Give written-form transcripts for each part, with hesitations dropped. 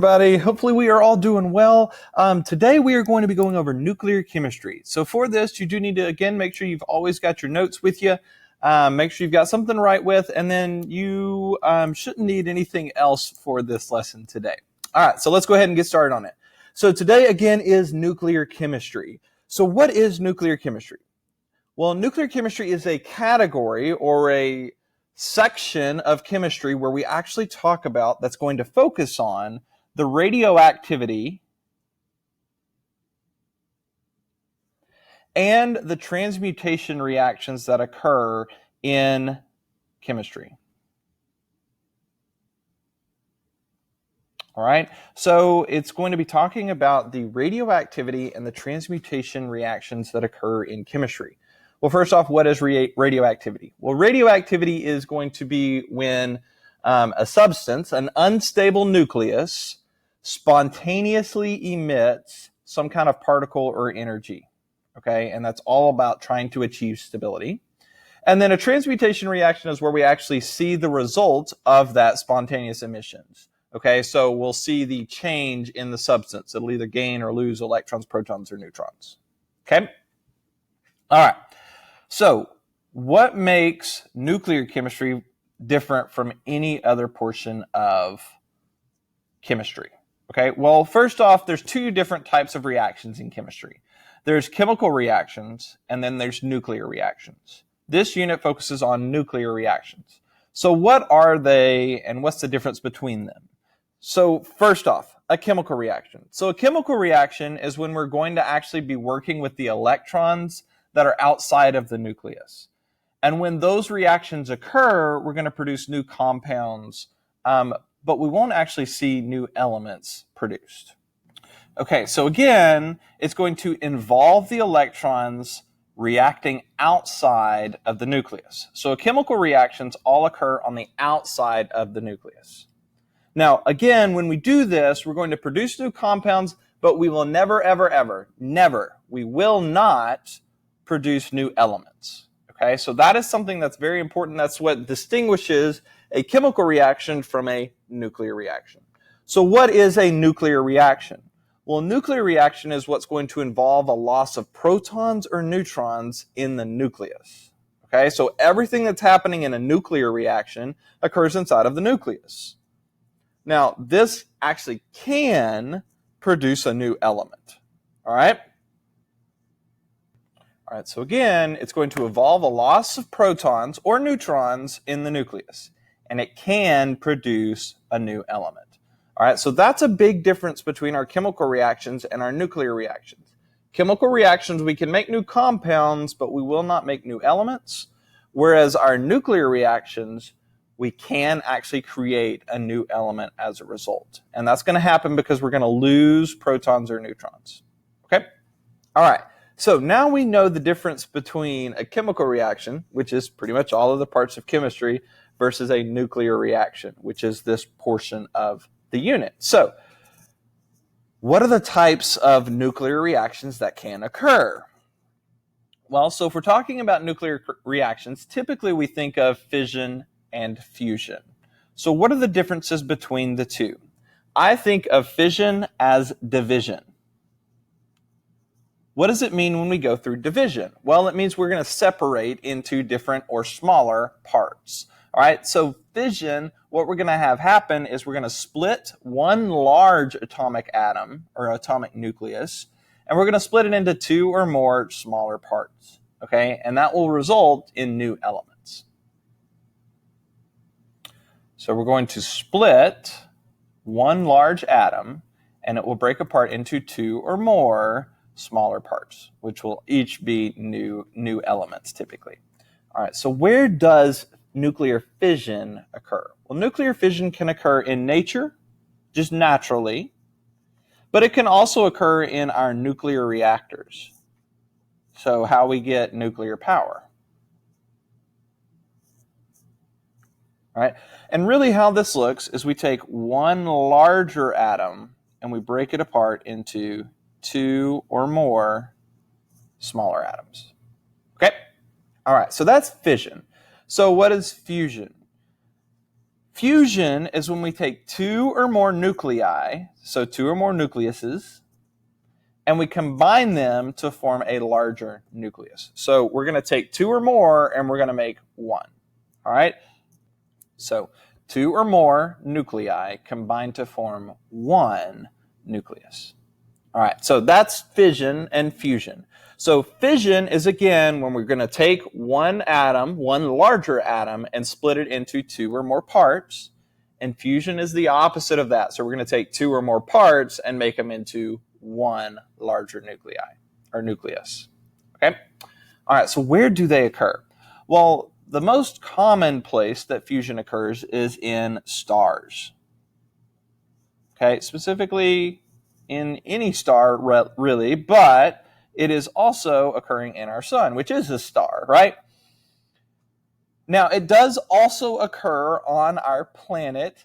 Everybody, hopefully we are all doing well. Today we are going to be going over nuclear chemistry. So for this, you do need to, again, make sure you've always got your notes with you. Make sure you've got something to write with, and then you shouldn't need anything else for this lesson today. All right, so let's go ahead and get started on it. So today, again, is nuclear chemistry. So what is nuclear chemistry? Well, nuclear chemistry is a category or a section of chemistry where we actually talk about that's going to focus on the radioactivity and the transmutation reactions that occur in chemistry. All right, so it's going to be talking about the radioactivity and the transmutation reactions that occur in chemistry. Well, first off, what is radioactivity? Well, radioactivity is going to be when a substance, an unstable nucleus, spontaneously emits some kind of particle or energy, okay? And that's all about trying to achieve stability. And then a transmutation reaction is where we actually see the result of that spontaneous emissions, okay? So we'll see the change in the substance. It'll either gain or lose electrons, protons, or neutrons, okay? All right, so what makes nuclear chemistry different from any other portion of chemistry? Okay, well, first off, there's two different types of reactions in chemistry. There's chemical reactions, and then there's nuclear reactions. This unit focuses on nuclear reactions. So what are they, and what's the difference between them? So first off, a chemical reaction. So a chemical reaction is when we're going to actually be working with the electrons that are outside of the nucleus. And when those reactions occur, we're going to produce new compounds, but we won't actually see new elements produced. Okay, so again, it's going to involve the electrons reacting outside of the nucleus. So chemical reactions all occur on the outside of the nucleus. Now, again, when we do this, we're going to produce new compounds, but we will never, we will not produce new elements. Okay, so that is something that's very important. That's what distinguishes a chemical reaction from a nuclear reaction. So what is a nuclear reaction? Well, a nuclear reaction is what's going to involve a loss of protons or neutrons in the nucleus. Okay, so everything that's happening in a nuclear reaction occurs inside of the nucleus. Now, this actually can produce a new element. All right? All right, so again, it's going to involve a loss of protons or neutrons in the nucleus, and it can produce a new element. All right, so that's a big difference between our chemical reactions and our nuclear reactions. Chemical reactions, we can make new compounds, but we will not make new elements, whereas our nuclear reactions, we can actually create a new element as a result. And that's going to happen because we're going to lose protons or neutrons. Okay? All right. So now we know the difference between a chemical reaction, which is pretty much all of the parts of chemistry, versus a nuclear reaction, which is this portion of the unit. So what are the types of nuclear reactions that can occur? Well, so if we're talking about nuclear reactions, typically we think of fission and fusion. So what are the differences between the two? I think of fission as division. What does it mean when we go through division? Well, it means we're going to separate into different or smaller parts. All right, so fission, what we're going to have happen is we're going to split one large atomic atom or atomic nucleus, and we're going to split it into two or more smaller parts. Okay, and that will result in new elements. So we're going to split one large atom, and it will break apart into two or more smaller parts, which will each be new elements typically. All right, so where does nuclear fission occur? Well, nuclear fission can occur in nature, just naturally, but it can also occur in our nuclear reactors. So how we get nuclear power. All right, and really how this looks is we take one larger atom and we break it apart into two or more smaller atoms. Okay? All right, so that's fission. So what is fusion? Fusion is when we take two or more nuclei, so two or more nucleuses, and we combine them to form a larger nucleus. So we're going to take two or more and we're going to make one. All right? So two or more nuclei combine to form one nucleus. All right, so that's fission and fusion. So fission is, again, when we're going to take one atom, one larger atom, and split it into two or more parts. And fusion is the opposite of that. So we're going to take two or more parts and make them into one larger nuclei or nucleus. Okay? All right, so where do they occur? Well, the most common place that fusion occurs is in stars. Okay, specifically in any star, really, but it is also occurring in our sun, which is a star, right? Now, it does also occur on our planet.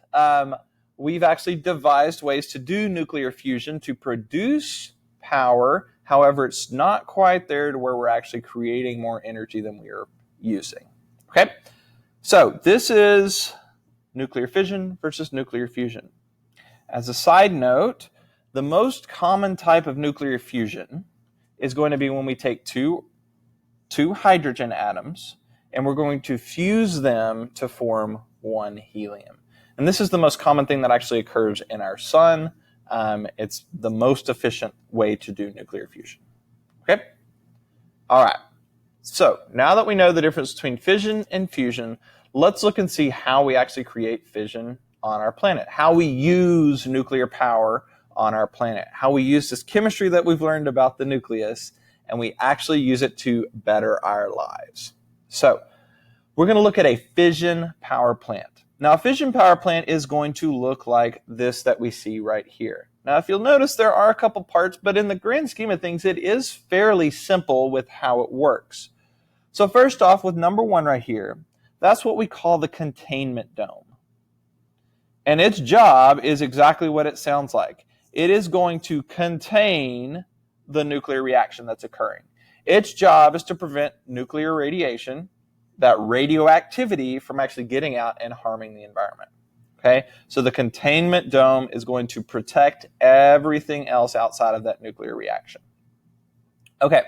We've actually devised ways to do nuclear fusion to produce power. However, it's not quite there to where we're actually creating more energy than we are using. Okay, so this is nuclear fission versus nuclear fusion. As a side note, the most common type of nuclear fusion is going to be when we take two hydrogen atoms and we're going to fuse them to form one helium. And this is the most common thing that actually occurs in our sun. It's the most efficient way to do nuclear fusion. Okay? All right. So now that we know the difference between fission and fusion, let's look and see how we actually create fission on our planet, how we use nuclear power on our planet, how we use this chemistry that we've learned about the nucleus, and we actually use it to better our lives. So we're going to look at a fission power plant. Now, a fission power plant is going to look like this that we see right here. Now, if you'll notice, there are a couple parts, but in the grand scheme of things, it is fairly simple with how it works. So first off, with number one right here, that's what we call the containment dome. And its job is exactly what it sounds like. It is going to contain the nuclear reaction that's occurring. Its job is to prevent nuclear radiation, that radioactivity, from actually getting out and harming the environment. Okay? So the containment dome is going to protect everything else outside of that nuclear reaction. Okay,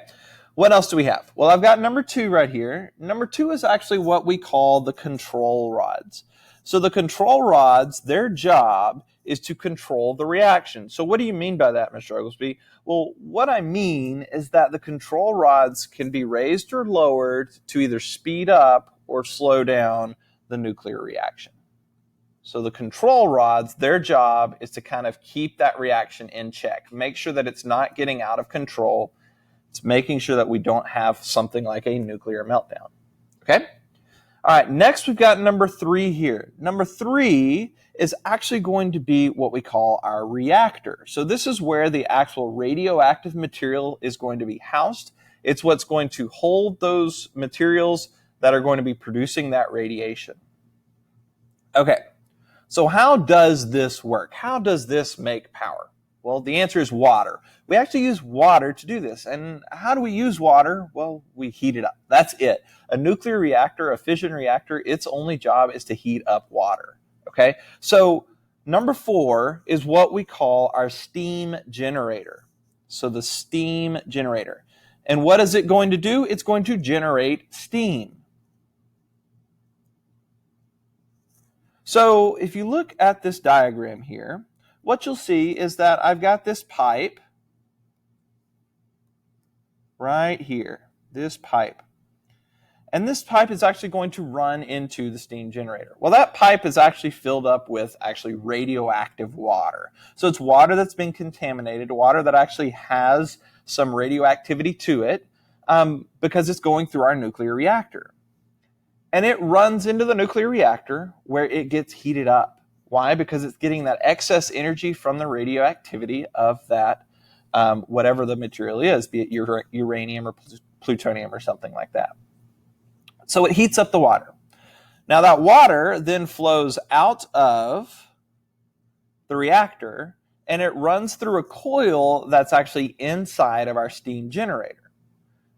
what else do we have? Well, I've got number two right here. Number two is actually what we call the control rods. So the control rods, their job is to control the reaction. So what do you mean by that, Mr. Oglesby? Well, what I mean is that the control rods can be raised or lowered to either speed up or slow down the nuclear reaction. So the control rods, their job is to kind of keep that reaction in check, make sure that it's not getting out of control. It's making sure that we don't have something like a nuclear meltdown. Okay? All right, next we've got number three here. Number three is actually going to be what we call our reactor. So this is where the actual radioactive material is going to be housed. It's what's going to hold those materials that are going to be producing that radiation. Okay, so how does this work? How does this make power? Well, the answer is water. We actually use water to do this. And how do we use water? Well, we heat it up. That's it. A nuclear reactor, a fission reactor, its only job is to heat up water. Okay? So number four is what we call our steam generator. So the steam generator. And what is it going to do? It's going to generate steam. So if you look at this diagram here, what you'll see is that I've got this pipe right here, this pipe. And this pipe is actually going to run into the steam generator. Well, that pipe is actually filled up with actually radioactive water. So it's water that's been contaminated, water that actually has some radioactivity to it because it's going through our nuclear reactor. And it runs into the nuclear reactor where it gets heated up. Why? Because it's getting that excess energy from the radioactivity of that, whatever the material is, be it uranium or plutonium or something like that. So it heats up the water. Now that water then flows out of the reactor and it runs through a coil that's actually inside of our steam generator.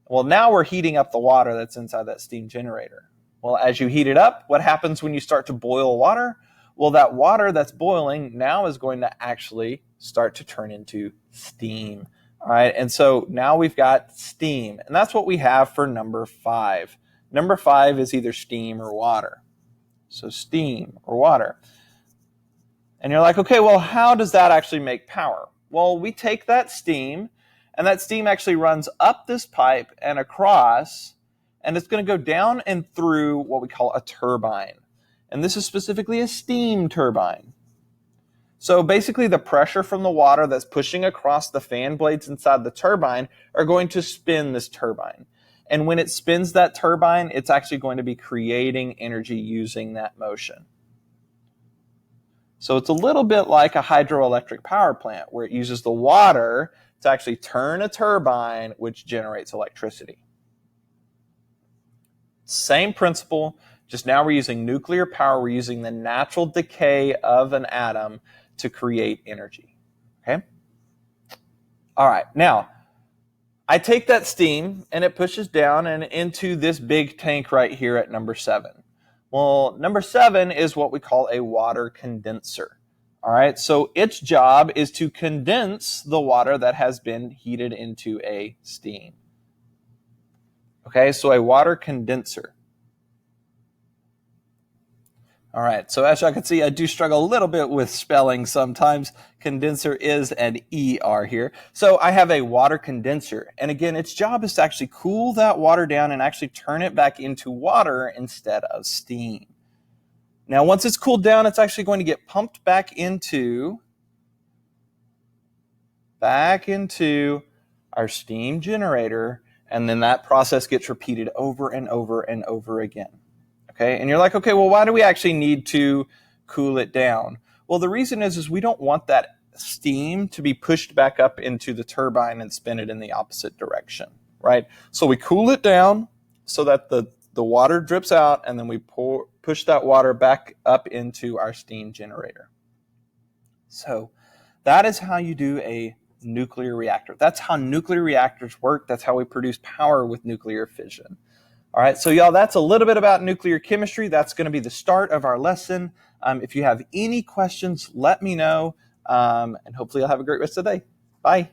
Well, now we're heating up the water that's inside that steam generator. Well, as you heat it up, what happens when you start to boil water? Well, that water that's boiling now is going to actually start to turn into steam. All right, and so now we've got steam, and that's what we have for number 5. Number 5 is either steam or water. So steam or water. And you're like, okay, well, how does that actually make power? Well, we take that steam, and that steam actually runs up this pipe and across, and it's going to go down and through what we call a turbine. And this is specifically a steam turbine. So basically the pressure from the water that's pushing across the fan blades inside the turbine are going to spin this turbine. And when it spins that turbine, it's actually going to be creating energy using that motion. So it's a little bit like a hydroelectric power plant where it uses the water to actually turn a turbine, which generates electricity. Same principle, just now we're using nuclear power. We're using the natural decay of an atom to create energy. Okay? All right, now I take that steam and it pushes down and into this big tank right here at number 7. Well, number 7 is what we call a water condenser. All right, so its job is to condense the water that has been heated into a steam. Okay, so a water condenser. All right, so as y'all can see, I do struggle a little bit with spelling sometimes. Condenser is an ER here. So I have a water condenser. And again, its job is to actually cool that water down and actually turn it back into water instead of steam. Now, once it's cooled down, it's actually going to get pumped back into our steam generator. And then that process gets repeated over and over and over again. Okay, and you're like, okay, well, why do we actually need to cool it down? Well, the reason is we don't want that steam to be pushed back up into the turbine and spin it in the opposite direction, right? So we cool it down so that the water drips out, and then we push that water back up into our steam generator. So that is how you do a nuclear reactor. That's how nuclear reactors work. That's how we produce power with nuclear fission. All right, so y'all, that's a little bit about nuclear chemistry. That's going to be the start of our lesson. If you have any questions, let me know, and hopefully you'll have a great rest of the day. Bye.